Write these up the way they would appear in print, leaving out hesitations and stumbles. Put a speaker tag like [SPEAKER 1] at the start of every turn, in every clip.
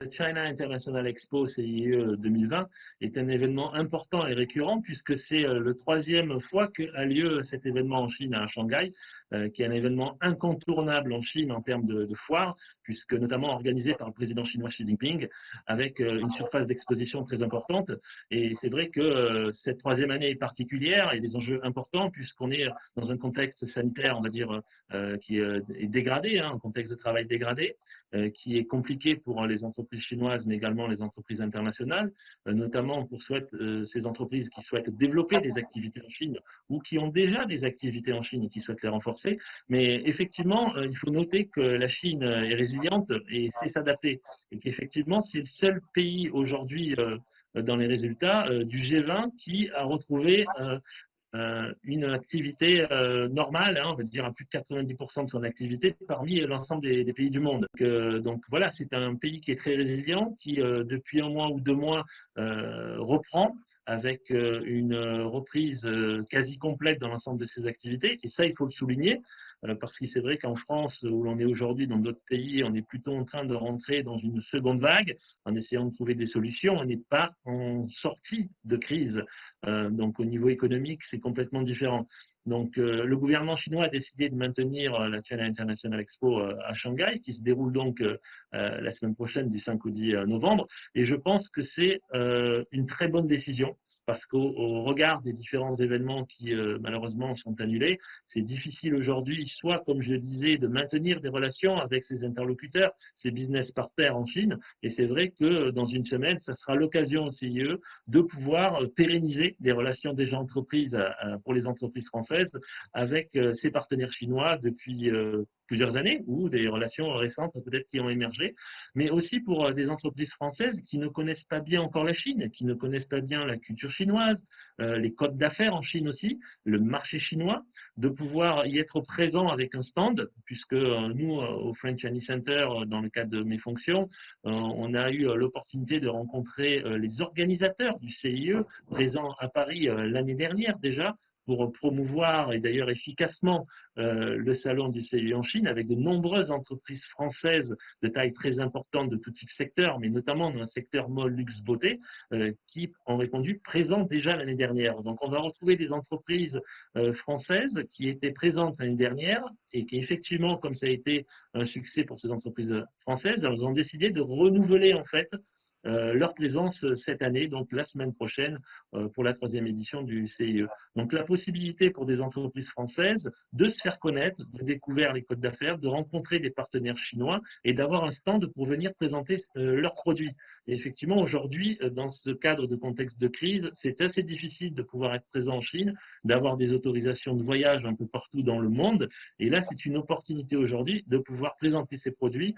[SPEAKER 1] Le China International Expo CIE 2020 est un événement important et récurrent puisque c'est le troisième fois qu'a lieu cet événement en Chine, à Shanghai, qui est un événement incontournable en Chine en termes de foire, puisque notamment organisé par le président chinois Xi Jinping, avec une surface d'exposition très importante. Et c'est vrai que cette troisième année est particulière et des enjeux importants puisqu'on est dans un contexte sanitaire, on va dire, qui est dégradé, un contexte de travail dégradé, qui est compliqué pour les entreprises chinoises, mais également les entreprises internationales, notamment pour ces entreprises qui souhaitent développer des activités en Chine ou qui ont déjà des activités en Chine et qui souhaitent les renforcer. Mais effectivement, il faut noter que la Chine est résiliente et sait s'adapter. Et qu'effectivement, c'est le seul pays aujourd'hui dans les résultats du G20 qui a retrouvé une activité normale, hein, on va dire à plus de 90% de son activité parmi l'ensemble des pays du monde. Donc voilà, c'est un pays qui est très résilient, qui depuis un mois ou 2 mois reprend avec une reprise quasi complète dans l'ensemble de ses activités. Et ça, il faut le souligner, parce que c'est vrai qu'en France, où l'on est aujourd'hui, dans d'autres pays, on est plutôt en train de rentrer dans une seconde vague en essayant de trouver des solutions. On n'est pas en sortie de crise. Donc au niveau économique, c'est complètement différent. Donc le gouvernement chinois a décidé de maintenir la China International Expo à Shanghai, qui se déroule donc la semaine prochaine du 5 au 10 novembre. Et je pense que c'est une très bonne décision. Parce qu'au regard des différents événements qui malheureusement sont annulés, c'est difficile aujourd'hui, soit comme je le disais, de maintenir des relations avec ses interlocuteurs, ses business partners en Chine. Et c'est vrai que dans une semaine, ça sera l'occasion au CIE de pouvoir pérenniser des relations déjà entreprises pour les entreprises françaises avec ses partenaires chinois depuis plusieurs années ou des relations récentes peut-être qui ont émergé, mais aussi pour des entreprises françaises qui ne connaissent pas bien encore la Chine, qui ne connaissent pas bien la culture chinoise, les codes d'affaires en Chine aussi, le marché chinois, de pouvoir y être présent avec un stand, puisque nous, au French Chinese Center, dans le cadre de mes fonctions, on a eu l'opportunité de rencontrer les organisateurs du CIE présents à Paris l'année dernière déjà, pour promouvoir et d'ailleurs efficacement le salon du CIE en Chine avec de nombreuses entreprises françaises de taille très importante de tout type secteur, mais notamment dans le secteur mode, luxe, beauté, qui ont répondu présents déjà l'année dernière. Donc on va retrouver des entreprises françaises qui étaient présentes l'année dernière et qui effectivement, comme ça a été un succès pour ces entreprises françaises, elles ont décidé de renouveler en fait leur présence cette année, donc la semaine prochaine, pour la troisième édition du CIE. Donc la possibilité pour des entreprises françaises de se faire connaître, de découvrir les codes d'affaires, de rencontrer des partenaires chinois et d'avoir un stand pour venir présenter leurs produits. Et effectivement, aujourd'hui, dans ce cadre de contexte de crise, c'est assez difficile de pouvoir être présent en Chine, d'avoir des autorisations de voyage un peu partout dans le monde. Et là, c'est une opportunité aujourd'hui de pouvoir présenter ces produits,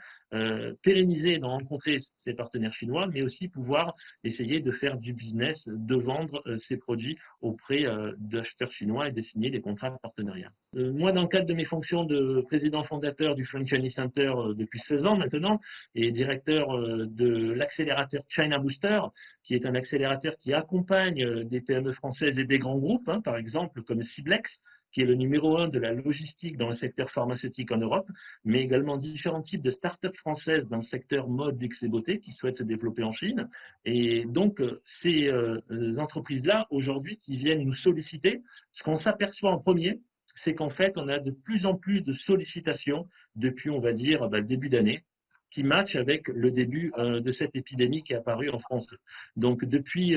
[SPEAKER 1] pérenniser et de rencontrer ces partenaires chinois, mais aussi pouvoir essayer de faire du business, de vendre ces produits auprès d'acheteurs chinois et de signer des contrats de partenariat. Moi, dans le cadre de mes fonctions de président fondateur du French Chinese Center depuis 16 ans maintenant et directeur de l'accélérateur China Booster, qui est un accélérateur qui accompagne des PME françaises et des grands groupes, hein, par exemple comme Ciblex, qui est le numéro 1 de la logistique dans le secteur pharmaceutique en Europe, mais également différents types de start-up françaises dans le secteur mode, luxe et beauté qui souhaitent se développer en Chine. Et donc, ces entreprises-là, aujourd'hui, qui viennent nous solliciter, ce qu'on s'aperçoit en premier, c'est qu'en fait, on a de plus en plus de sollicitations depuis, on va dire, le début d'année, qui matchent avec le début de cette épidémie qui est apparue en France. Donc, depuis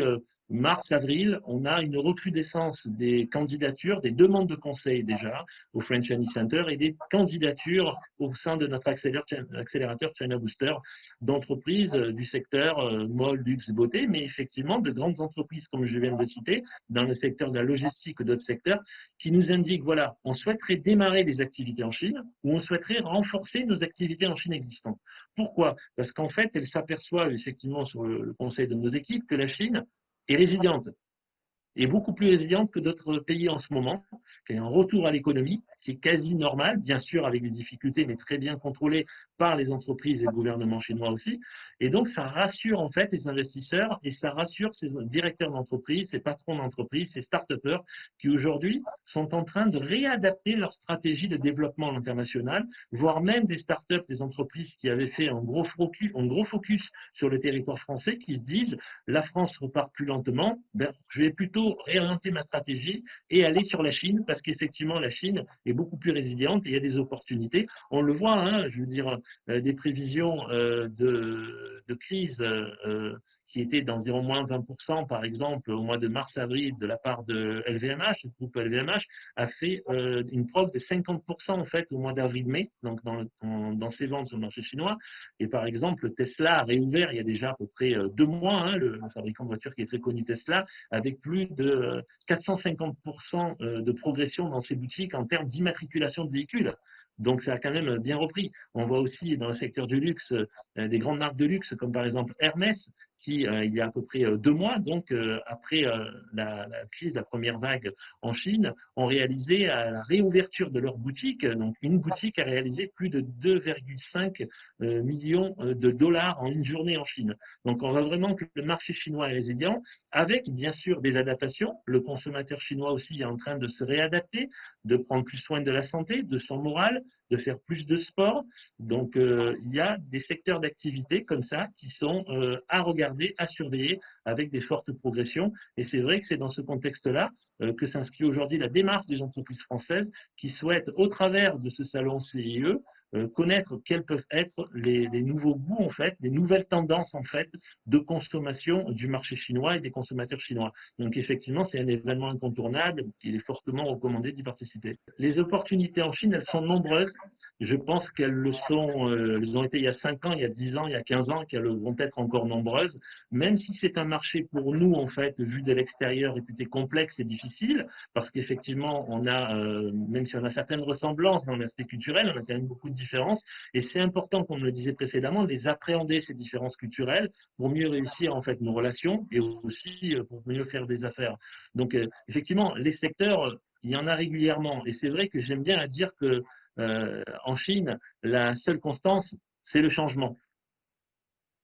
[SPEAKER 1] mars-avril, on a une recrudescence des candidatures, des demandes de conseil déjà au French Chinese Center et des candidatures au sein de notre accélérateur China Booster d'entreprises du secteur mode, luxe, beauté, mais effectivement de grandes entreprises, comme je viens de le citer, dans le secteur de la logistique ou d'autres secteurs, qui nous indiquent, voilà, on souhaiterait démarrer des activités en Chine ou on souhaiterait renforcer nos activités en Chine existantes. Pourquoi? Parce qu'en fait, elles s'aperçoivent effectivement sur le conseil de nos équipes que la Chine est résiliente. est beaucoup plus résiliente que d'autres pays en ce moment, qui a un retour à l'économie qui est quasi normal, bien sûr avec des difficultés, mais très bien contrôlé par les entreprises et le gouvernement chinois aussi. Et donc, ça rassure en fait les investisseurs et ça rassure ces directeurs d'entreprise, ces patrons d'entreprise, ces start-upers qui aujourd'hui sont en train de réadapter leur stratégie de développement international, voire même des start-up, des entreprises qui avaient fait un gros focus sur le territoire français, qui se disent la France repart plus lentement, ben, je vais plutôt réorienter ma stratégie et aller sur la Chine, parce qu'effectivement la Chine est beaucoup plus résiliente et il y a des opportunités. On le voit, hein, je veux dire, des prévisions de crise qui étaient d'environ moins 20%, par exemple, au mois de mars-avril, de la part de LVMH, le groupe LVMH, a fait une preuve de 50% en fait au mois d'avril-mai, donc dans ses ventes sur le marché chinois. Et par exemple, Tesla a réouvert il y a déjà à peu près 2 mois, hein, le fabricant de voitures qui est très connu Tesla, avec plus de 450% de progression dans ses boutiques en termes d'immatriculation de véhicules. Donc, ça a quand même bien repris. On voit aussi dans le secteur du luxe des grandes marques de luxe, comme par exemple Hermès, qui, il y a à peu près 2 mois, donc après la crise, la première vague en Chine, ont réalisé à la réouverture de leur boutique, donc une boutique a réalisé plus de 2,5 millions de dollars en une journée en Chine. Donc, on voit vraiment que le marché chinois est résilient, avec bien sûr des adaptations. Le consommateur chinois aussi est en train de se réadapter, de prendre plus soin de la santé, de son moral, de faire plus de sport. Donc, il y a des secteurs d'activité comme ça qui sont à regarder, à surveiller avec des fortes progressions. Et c'est vrai que c'est dans ce contexte-là que s'inscrit aujourd'hui la démarche des entreprises françaises qui souhaitent, au travers de ce salon CIE, connaître quels peuvent être les nouveaux goûts, en fait, les nouvelles tendances, en fait, de consommation du marché chinois et des consommateurs chinois. Donc, effectivement, c'est un événement incontournable. Il est fortement recommandé d'y participer. Les opportunités en Chine, elles sont nombreuses. Je pense qu'elles le sont, elles ont été il y a 5 ans, il y a 10 ans, il y a 15 ans, qu'elles vont être encore nombreuses. Même si c'est un marché pour nous, en fait, vu de l'extérieur, réputé complexe et difficile, parce qu'effectivement, on a, même si on a certaines ressemblances dans l'aspect culturel, on a quand même beaucoup de différences. Et c'est important, comme on le disait précédemment, de les appréhender, ces différences culturelles, pour mieux réussir, en fait, nos relations et aussi pour mieux faire des affaires. Donc, effectivement, les secteurs, il y en a régulièrement. Et c'est vrai que j'aime bien à dire que en Chine, la seule constance, c'est le changement.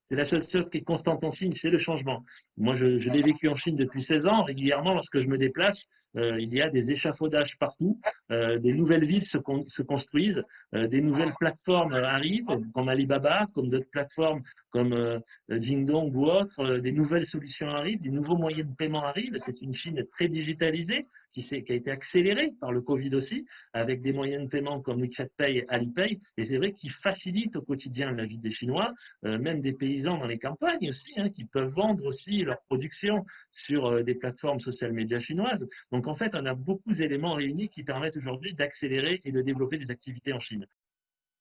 [SPEAKER 1] C'est la seule chose qui est constante en Chine, c'est le changement. Moi, je l'ai vécu en Chine depuis 16 ans. Régulièrement, lorsque je me déplace, il y a des échafaudages partout, des nouvelles villes se construisent, des nouvelles plateformes arrivent, comme Alibaba, comme d'autres plateformes comme Jingdong ou autres, des nouvelles solutions arrivent, des nouveaux moyens de paiement arrivent. C'est une Chine très digitalisée qui a été accélérée par le Covid aussi, avec des moyens de paiement comme WeChat Pay et Alipay. Et c'est vrai qu'ils facilitent au quotidien la vie des Chinois, même des paysans dans les campagnes aussi, hein, qui peuvent vendre aussi leur production sur des plateformes social médias chinoises. Donc en fait, on a beaucoup d'éléments réunis qui permettent aujourd'hui d'accélérer et de développer des activités en Chine.